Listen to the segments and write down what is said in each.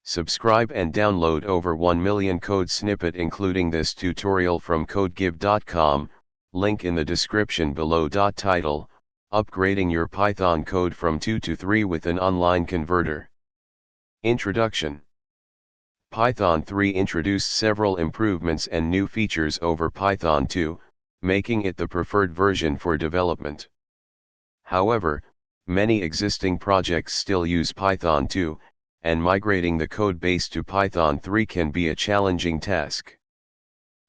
Subscribe and download over 1 million code snippet including this tutorial from codegive.com, link in the description below. Title: Upgrading your Python code from 2 to 3 with an online converter. Introduction. Python 3 introduced several improvements and new features over Python 2, making it the preferred version for development. However, many existing projects still use Python 2, and migrating the code base to Python 3 can be a challenging task.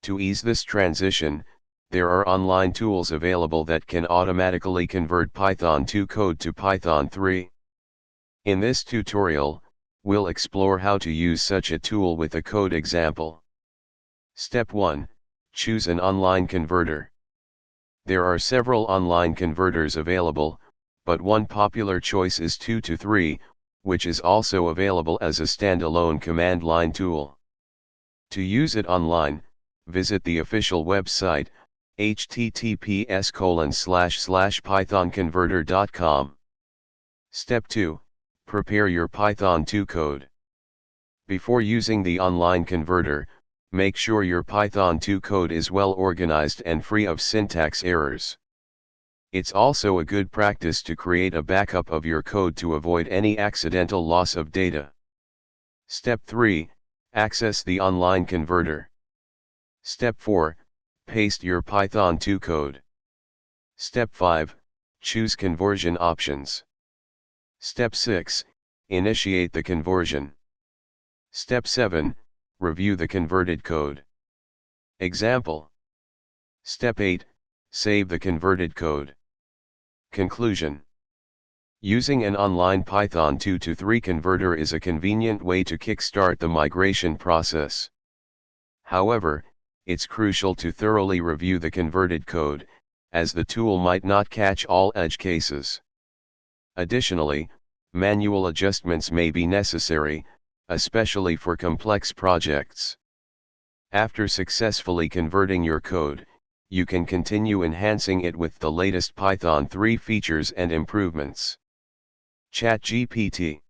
To ease this transition, there are online tools available that can automatically convert Python 2 code to Python 3. In this tutorial, we'll explore how to use such a tool with a code example. Step 1. Choose an online converter. There are several online converters available, but one popular choice is 2 to 3, which is also available as a standalone command line tool. To use it online, visit the official website, https://pythonconverter.com. Step 2. Prepare your Python 2 code. Before using the online converter, make sure your Python 2 code is well organized and free of syntax errors. It's also a good practice to create a backup of your code to avoid any accidental loss of data. Step 3. Access the online converter. Step 4. Paste your Python 2 code. Step 5. Choose conversion options. Step 6. Initiate the conversion. Step 7. Review the converted code. Example. Step 8. Save the converted code. Conclusion. Using an online Python 2 to 3 converter is a convenient way to kickstart the migration process. However, it's crucial to thoroughly review the converted code, as the tool might not catch all edge cases. Additionally, manual adjustments may be necessary, especially for complex projects. After successfully converting your code, you can continue enhancing it with the latest Python 3 features and improvements. ChatGPT.